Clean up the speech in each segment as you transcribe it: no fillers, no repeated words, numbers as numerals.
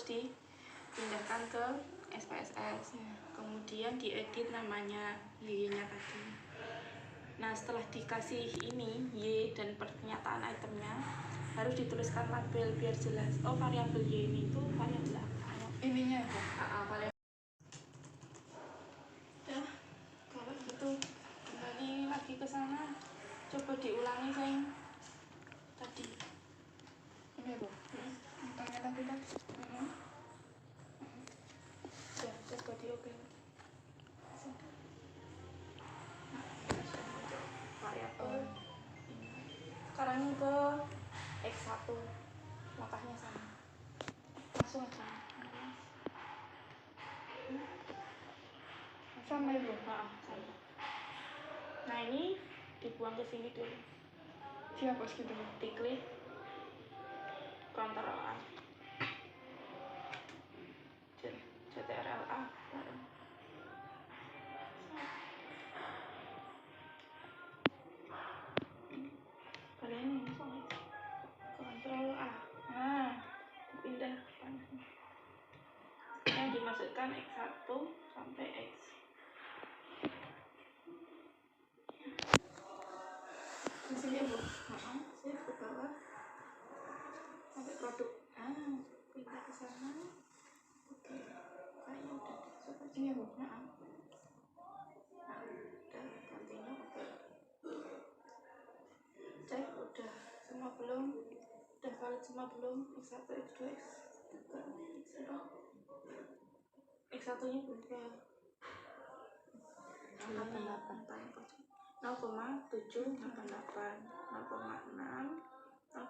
terus dipindahkan ke SPSS. Kemudian diedit namanya Y-nya tadi. Nah, setelah dikasih ini Y dan pernyataan itemnya, harus dituliskan label biar jelas. Oh, variabel Y ini itu variabel apa? Ininya ya? Variabel. Ya, kalau gitu kembali lagi ke sana. Coba diulangi sayang tadi. Ini Bu. Tanya tadi kan? Ya, coba dioke. Variabel. Sekarang ke X1. Langkahnya sama. Langsung aja. Sama ya Bu? Sama. Nah, ini dibuang ke sini dulu. Dihapus gitu Bu? Diklik Ctrl A. CTRL A. Kalian ini Ctrl A. Nah, pindah yang dimasukkan X1 sampai X. Di sini Bu? Save ke bawah sampai produk. Pindah ke sana. Oke, kayaknya udah coba Ini ya Bu? udah continue. Oke, cek udah semua belum, udah valid semua belum. X1, X2, X3, X0. X1 nya berapa? 0,788, 0,6, 0,5, 0,8.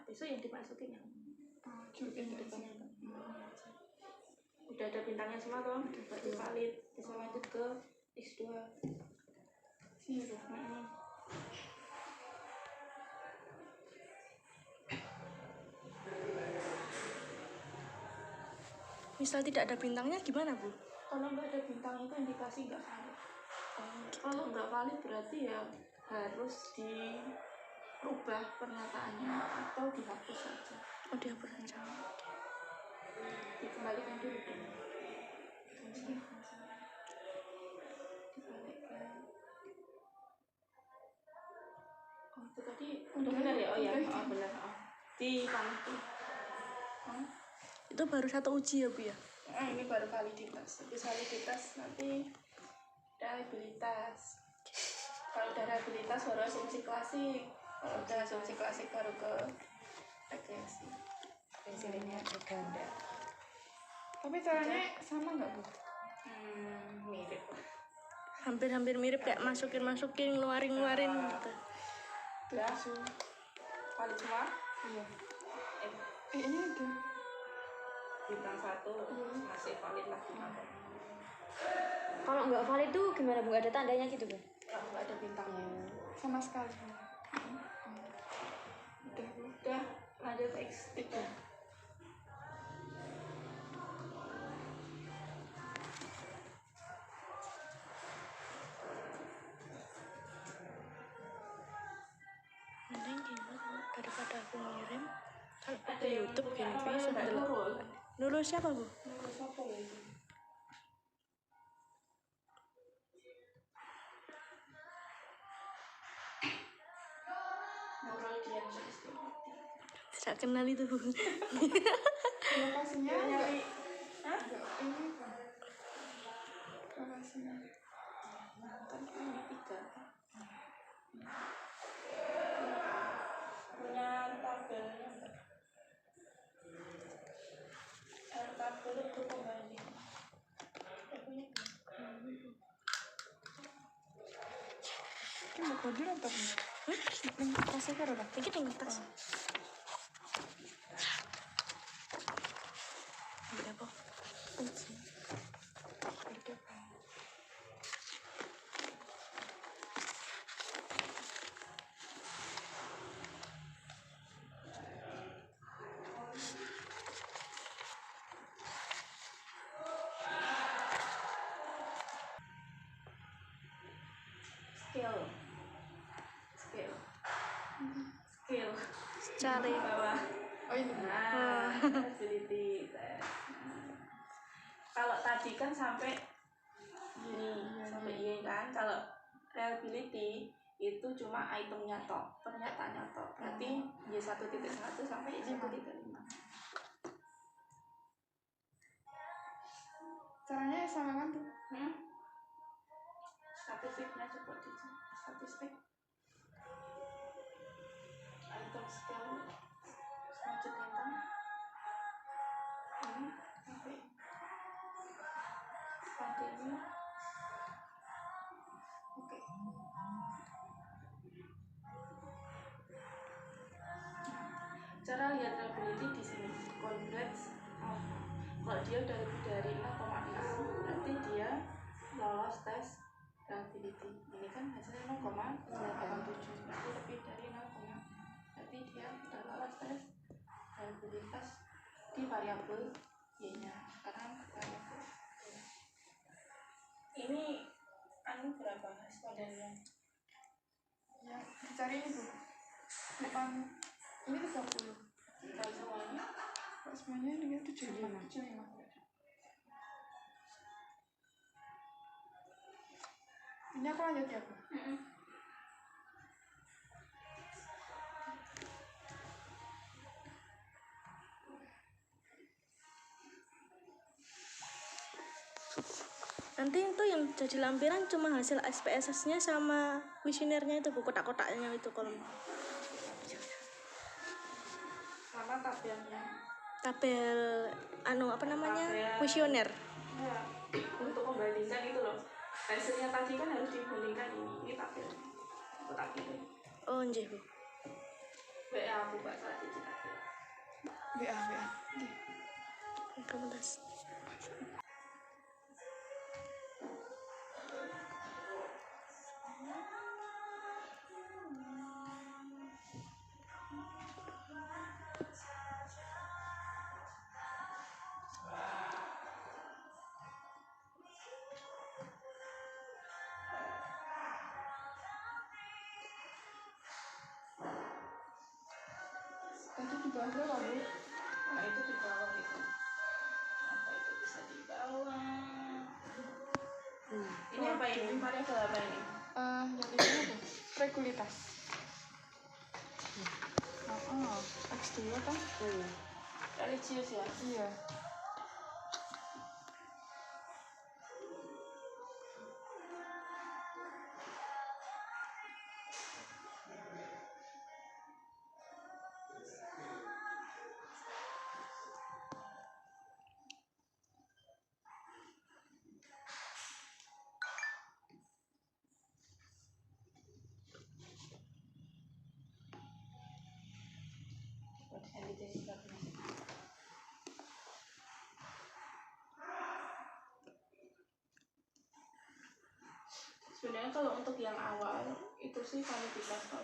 Besok yang dimasukin ya. Cobain dari sini. Udah ada bintangnya semua toh, berarti valid. Bisa lanjut ke X2. Sini Bu. Misal tidak ada bintangnya gimana Bu? Kalau nggak ada bintang itu indikasi nggak valid. Kalau nggak valid berarti ya harus dirubah pernyataannya atau dihapus saja. Oh, dihapus saja. Dikembalikan dulu. Oh, itu tadi udah benar ya? Oh ya, benar. Di mana tuh? Itu baru satu uji ya Bu ya? Ini baru validitas. Habis validitas nanti reliabilitas. Kalau udah reliabilitas baru asumsi klasik. Kalau udah asumsi klasik baru ke regresi. Hasilnya juga ada. Tapi caranya sama nggak Bu? Mirip. Hampir-hampir mirip, kayak masukin, ngeluarin gitu. Udah valid semua? Iya. Ini ada bintang 1 masih valid lah. Kalau nggak valid tuh gimana Bu? Nggak ada tandanya gitu Bu? Nggak ada bintangnya sama sekali. Udah lanjut ke X3. Mending gimana daripada aku ngirim. Kalau ke YouTube gini bisa Nurul siapa Bu? Nurul siapa ya itu? Nurul Dian Sulistiawati. Tidak kenal itu Bu. Lokasinya nyari. Hah? Ini lokasinya. Kan ini 3. Punya tabelnya enggak? Tabel itu kembali. Ini mau kode atau apa? Ini tasnya kan ada. Ini tinggal tas. Udah Bu. Skill. Cari. Bawah. Oh ini. Nah, reliability test. Kalau tadi kan sampai gini, sampai Y kan. Kalau reliability itu cuma itemnya tok, pernyataannya tok. Berarti Y1.1 sampai Y1.5. Caranya sama kan tuh? Statistiknya coba di statistik. Item skill selanjutnya ini sampai continue. Oke. Cara lihat reliability di sini. Congrats. Kalau dia udah lebih dari 0,6 berarti dia lolos tes reliability. Ini kan hasilnya 0,87 berarti lebih dari 0, berarti dia udah lolos tes reliabilitas di variabel y-nya. Sekarang variabel y. Ini anu berapa respondennya? Ya, dicari itu. Bukan ini 30. Kalau semuanya Kok semuanya dengan 75. Ini aku lanjut ya, Bu. Nanti itu yang jadi lampiran cuma hasil SPSS-nya sama kuesionernya itu, Bu, kotak-kotaknya itu kolom. sama tabelnya. Tabel apa namanya? Tabel. Kuesioner. Ya, untuk membandingkan itu loh. Hasilnya tadi kan harus dibandingkan ini tabel. Aku tabel. Oh, nggih, Bu. WA aku Mbak salah siji tabel. BA. Oke. Rekomendasi. Tadi dibahas berapa, Bu? Nah, itu di bawah itu. Apa itu bisa di bawah? Ini apa ini? Variabel apa ini? Yang ini apa? Regulitas. X2 kan? Religius ya. Iya. Sebenarnya kalau untuk yang awal itu sih validitas kalau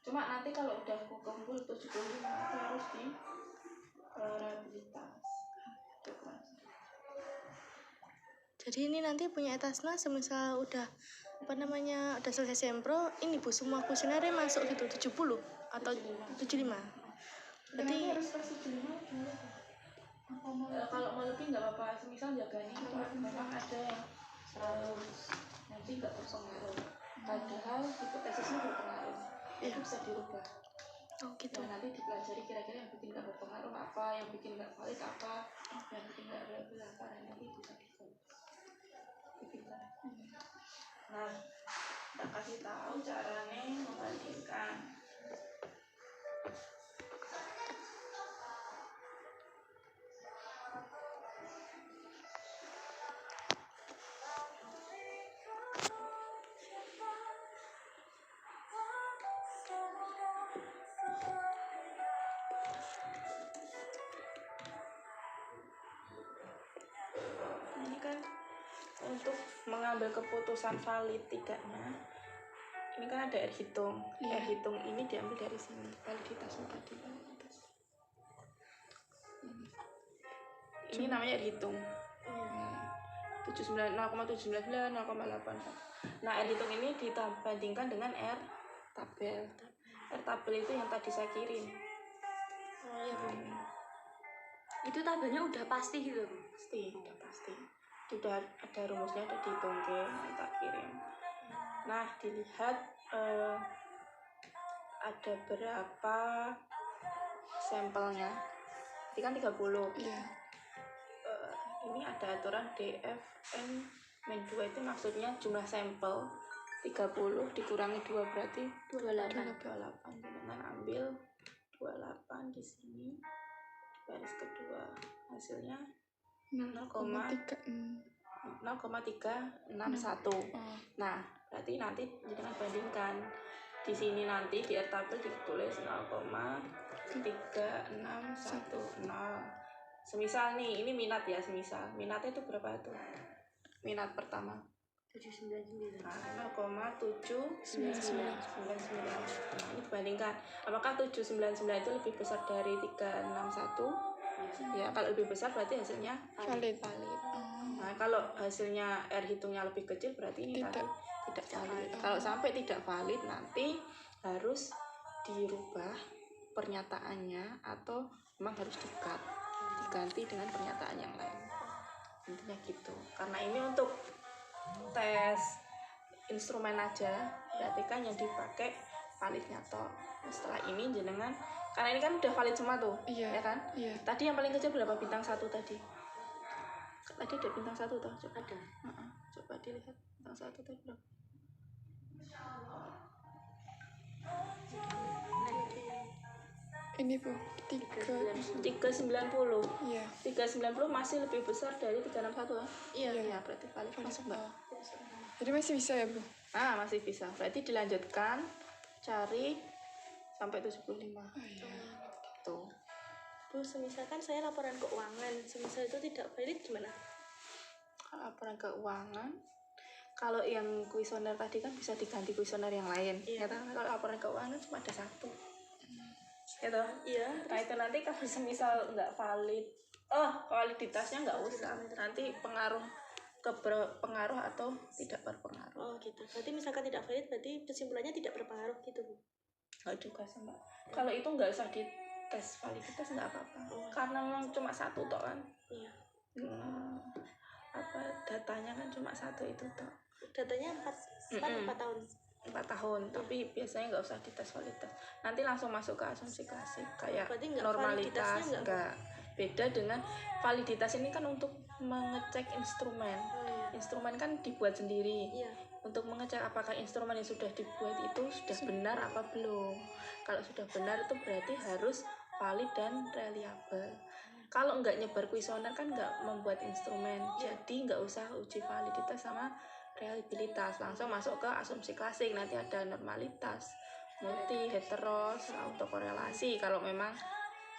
cuma nanti kalau udah kumpul 75 itu harus di reliabilitas. Jadi ini nanti punya Etasna semisal udah udah selesai sempro, ini Bu semua kuesionernya masuk gitu 70 atau 75. Berarti harus tes 75 dulu. Kalau mau lebih nggak apa-apa, semisal jaganya memang ada yang 100 nanti nggak berpengaruh, padahal hipotesisnya berpengaruh, itu bisa dirubah. oh gitu. Nah, nanti dipelajari kira-kira yang bikin nggak berpengaruh apa, yang bikin nggak valid apa, yang bikin nggak reliable apa, dan nanti bisa dipilih. Nah, kita kasih tahu caranya membandingkan. Ini kan untuk mengambil keputusan valid tidaknya, ini kan ada R hitung. R hitung ini diambil dari sini, validitasnya tadi. Ini namanya R hitung. 0,799, 0,8. Nah, R hitung ini dibandingkan dengan R tabel. R tabel itu yang tadi saya kirim. iya Bu. Itu tabelnya udah pasti gitu Bu. Pasti, udah pasti. Sudah ada rumusnya, ada di tongke, nanti tak kirim. Nah, dilihat ada berapa sampelnya. Ini kan 30. Iya. Ini ada aturan DFN min 2 itu maksudnya jumlah sampel 30 dikurangi 2 berarti 28. 28. Dengan ambil 28 di sini garis kedua, hasilnya 0,361. Nah, berarti nanti jangan bandingkan. Di sini nanti di tabel ditulis 0,3610. Semisal nih, ini minat ya, semisal. Minatnya itu berapa tuh? Minat pertama. 799. Nah, 0,799. Nah, ini dibandingkan. Apakah 799 itu lebih besar dari 361? Ya, kalau lebih besar berarti hasilnya Valid. Nah, kalau hasilnya R hitungnya lebih kecil berarti ini Tidak. tadi tidak valid. Kalau sampai tidak valid nanti harus dirubah pernyataannya atau memang harus diganti dengan pernyataan yang lain. Intinya gitu. Karena ini untuk tes instrumen aja, berarti kan yang dipakai validnya toh. Setelah ini jenengan, karena ini kan udah valid semua tuh, Iya. ya kan? Iya. Tadi yang paling kecil berapa? Bintang 1 tadi. Tadi ada bintang 1 toh, coba. Ada. Coba dilihat bintang 1 tadi berapa? Ini Bu, 390. Iya. 390 masih lebih besar dari 361 kan? Iya. Ya, berarti valid masuk enggak? Jadi masih bisa ya Bu? Ah, masih bisa. Berarti dilanjutkan cari sampai 75. Tuh. Bu, semisalkan saya laporan keuangan, semisal itu tidak valid gimana? Laporan keuangan, kalau yang kuesioner tadi kan bisa diganti kuesioner yang lain. Iya. Ya, kalau laporan keuangan cuma ada satu. Ya toh? Iya. Nah, itu nanti kalau semisal nggak valid, validitasnya nggak usah. Nanti pengaruh atau tidak berpengaruh. Oh gitu. Berarti misalkan tidak valid, berarti kesimpulannya tidak berpengaruh gitu Bu. Nggak juga sih Mbak. Kalau itu nggak usah dites validitas nggak apa-apa. Karena memang cuma satu toh kan. Iya. Datanya kan cuma satu itu toh. Datanya 4 tahun. 4 tahun, tapi biasanya nggak usah dites validitas. Nanti langsung masuk ke asumsi klasik kayak Berarti nggak, normalitas. validitasnya Nggak beda dengan validitas ini kan untuk mengecek instrumen. Instrumen kan dibuat sendiri. Iya. Untuk mengecek apakah instrumen yang sudah dibuat itu sudah benar apa belum. Kalau sudah benar itu berarti harus valid dan reliable. Kalau nggak nyebar kuesioner kan nggak membuat instrumen, jadi nggak usah uji validitas sama reliabilitas, langsung masuk ke asumsi klasik. Nanti ada normalitas, multi, heteros, autokorelasi kalau memang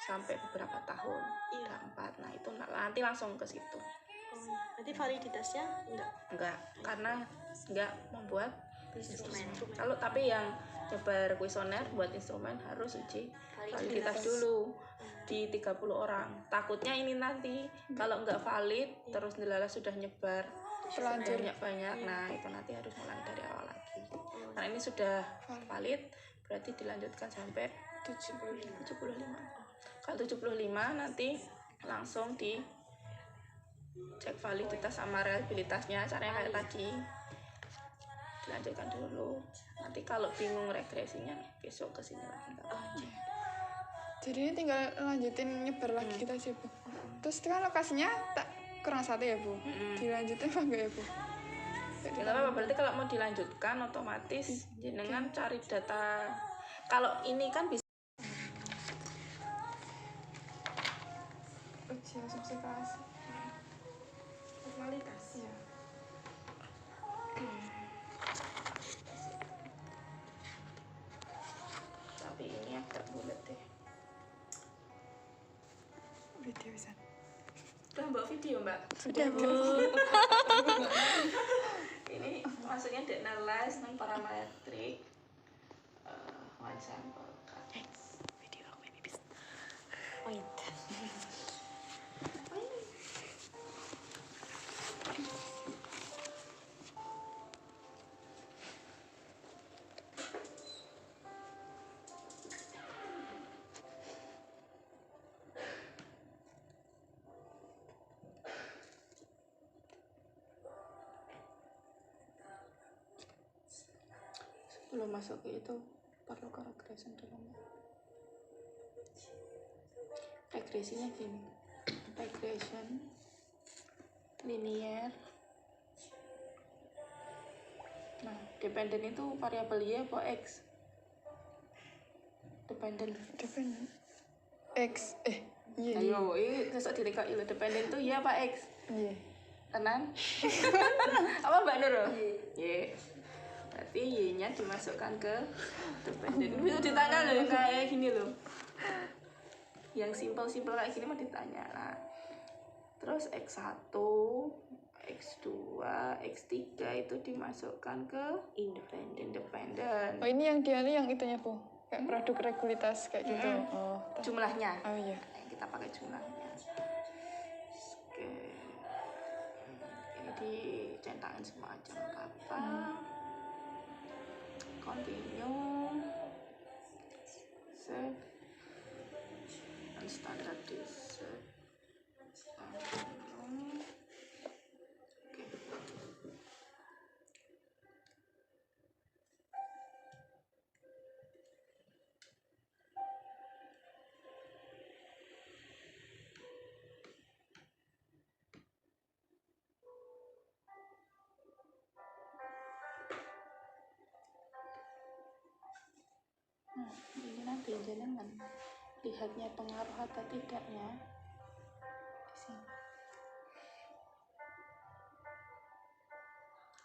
sampai beberapa tahun, ada 4. Nah itu nanti langsung ke situ. Berarti validitasnya enggak Karena nggak membuat instrumen. Kalau tapi yang nyebar kuesioner buat instrumen harus uji validitas dulu di 30 orang. Takutnya ini nanti kalau nggak valid terus nilainya sudah nyebar banyak-banyak. Nah itu nanti harus mulai dari awal lagi. Nah ini sudah valid berarti dilanjutkan sampai 75. Kalau 75 nanti langsung di cek validitas sama reliabilitasnya, caranya kayak tadi. Dilanjutkan dulu. Nanti kalau bingung regresinya besok kesini lagi. Jadi ini tinggal lanjutin nyebar lagi kita sih Bu. Terus itu kan lokasinya tak kurang 1 ya Bu. Dilanjutin apa enggak ya Bu? Ya apa berarti kalau mau dilanjutkan otomatis jenengan cari data. Kalau ini kan bisa Uji asumsi klasik. formalitas. Iya. Tapi ini agak bulat deh. Video bisa. Udah mbak video mbak. Sudah Bu. Ini maksudnya dianalyze non parametrik one sample. Video aku ini bisa. Point. sebelum masuk ke itu perlu ke regression dulu. Regresinya gini, regression linear. Nah, dependent itu variabel y apa x? Dependent. X iya. Ayo, ini sesuk dilekok lho, dependent itu y apa x? Iya. Tenan? Apa Mbak Nur? Y. Berarti y-nya dimasukkan ke dependent. Bisa ditanya loh kayak gini loh. Yang simpel-simpel kayak gini mah ditanya. Nah, terus x1, x2, x3 itu dimasukkan ke independen. Oh, ini yang dia nih yang itunya, Bu. Kayak produk regulitas kayak gitu. Oh. Jumlahnya. Oh iya. Kita pakai jumlahnya. Oke. Jadi cetakan semua aja nggak apa. Continue. Save. Dan standar di save. Continue. Oke. Nah, ini nanti jenengan lihatnya pengaruh atau tidaknya di sini.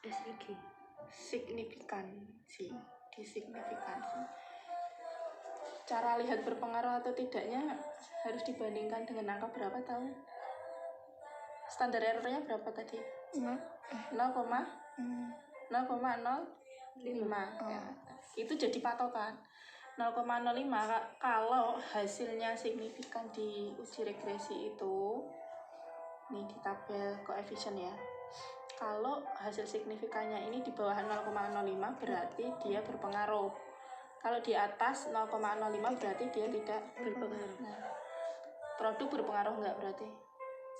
SIG. Signifikan sih, disignifikansi. Cara lihat berpengaruh atau tidaknya harus dibandingkan dengan angka berapa tahu? Standar errornya berapa tadi? 0,05. Ya. Itu jadi patokan. 0,05 kalau hasilnya signifikan di uji regresi itu, nih di tabel koefisien ya. Kalau hasil signifikannya ini di bawah 0,05 berarti dia berpengaruh. Kalau di atas 0,05 berarti dia tidak berpengaruh. Nah, produk berpengaruh enggak berarti?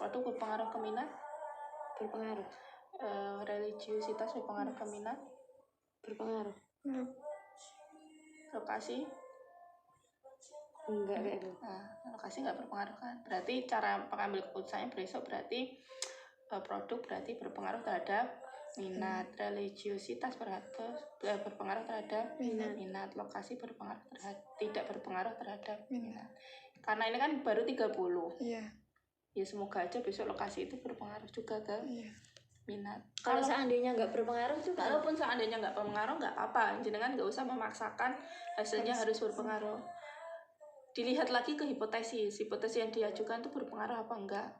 Produk berpengaruh ke minat? Berpengaruh. Religiositas berpengaruh ke minat? Berpengaruh. Lokasi? Enggak kayak gitu. Nah, lokasi nggak berpengaruh kan? Berarti cara pengambil keputusannya besok berarti produk berarti berpengaruh terhadap minat, religiositas berpengaruh terhadap minat, lokasi berpengaruh terhadap tidak berpengaruh terhadap minat. Karena ini kan baru 30. Iya. Ya semoga aja besok lokasi itu berpengaruh juga ke minat. Kalau seandainya nggak berpengaruh juga. Kalaupun seandainya nggak berpengaruh nggak apa, jenengan nggak usah memaksakan hasilnya harus berpengaruh. Dilihat lagi ke hipotesis yang diajukan itu berpengaruh apa enggak.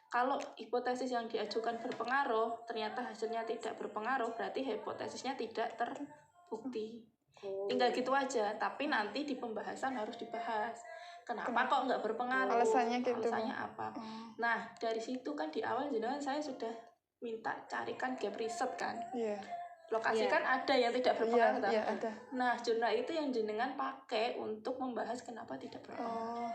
Kalau hipotesis yang diajukan berpengaruh, ternyata hasilnya tidak berpengaruh, berarti hipotesisnya tidak terbukti. Tinggal gitu aja, tapi nanti di pembahasan harus dibahas. Kenapa kok nggak berpengaruh? Alasannya gitu. Alasannya apa? Nah, dari situ kan di awal jenengan saya sudah minta carikan gap riset kan. Iya. Lokasi kan ada yang tidak berpengaruh. Iya, ada. Nah, jurnal itu yang jenengan pakai untuk membahas kenapa tidak berpengaruh.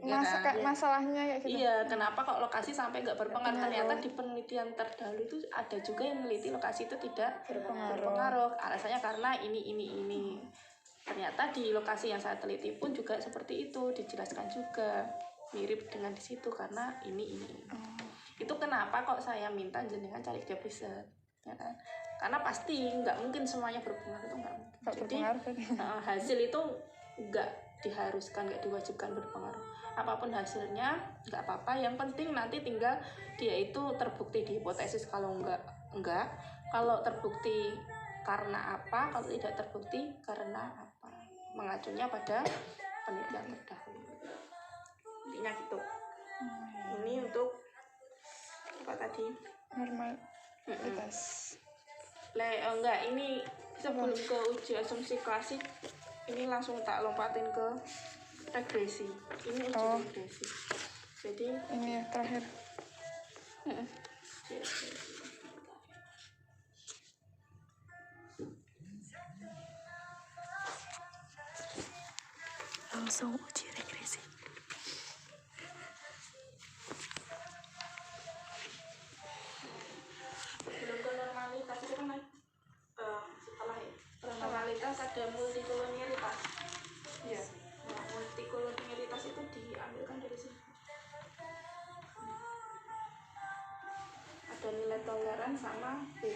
Iya. Masalahnya kayak gitu. Iya, kenapa kok lokasi sampai nggak berpengaruh? Ternyata di penelitian terdahulu itu ada juga yang meneliti lokasi itu tidak berpengaruh. Alasannya karena ini. Ternyata di lokasi yang saya teliti pun juga seperti itu, dijelaskan juga mirip dengan di situ karena ini. Itu kenapa kok saya minta jenengan cari gap riset, ya kan? Karena pasti nggak mungkin semuanya berpengaruh, itu nggak mungkin. Jadi hasil itu nggak diharuskan, nggak diwajibkan berpengaruh. Apapun hasilnya nggak apa-apa, yang penting nanti tinggal dia itu terbukti di hipotesis. Kalau enggak, kalau terbukti karena apa, kalau tidak terbukti karena apa, mengacunya pada penelitian terdahulu. Intinya gitu. Ini untuk apa tadi? Normalitas. Enggak, ini sebelum ke uji asumsi klasik, ini langsung tak lompatin ke regresi. Ini uji regresi. Jadi ini ya terakhir. Langsung uji regresi. Belum ke normalitas itu kan setelah nilai toleran sama V.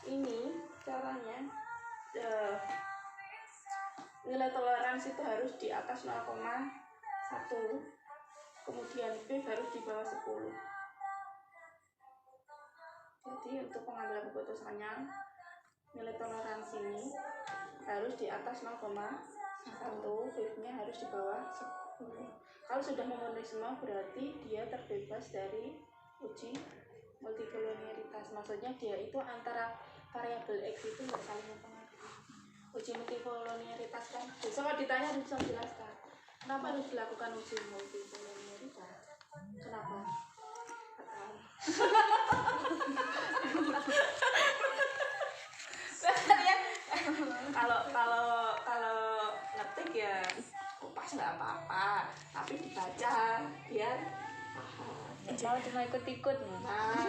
Ini caranya nilai toleransi itu harus di atas 0,1, kemudian V harus di bawah 10. Jadi untuk pengambilan keputusannya nilai toleransi ini harus di atas 0,1, V-nya harus di bawah 10. Kalau sudah memenuhi semua berarti dia terbebas dari uji multikolonialitas. Maksudnya dia itu antara variabel X itu nggak saling mempengaruhi. Uji multikolonialitas kan besok kalau ditanya bisa jelaskan kenapa harus dilakukan uji multikolonialitas, kenapa? Kalau ngetik ya kupas nggak apa-apa, tapi dibaca biar Mau cuma ikut-ikut nih. nah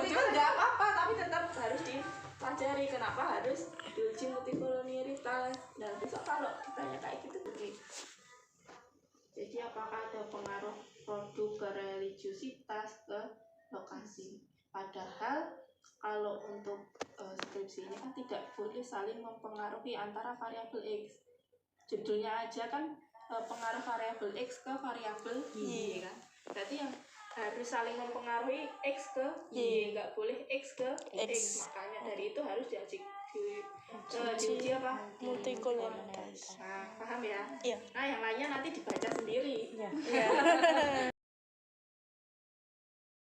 ikut nggak apa-apa, tapi tetap harus dipelajari kenapa harus diuji multikolonialitas. Dan besok kalau ditanya kayak gitu begini, jadi apakah ada pengaruh produk ke religiusitas, ke lokasi? Padahal kalau untuk skripsi ini kan tidak boleh saling mempengaruhi antara variabel X. Judulnya aja kan pengaruh variabel X ke variabel Y kan. Berarti yang harus saling mempengaruhi X ke Y, nggak boleh X ke X. Makanya dari itu harus diuji apa? Multikolonialitas. Nah, paham ya? Iya. Nah, yang lainnya nanti dibaca sendiri. Iya.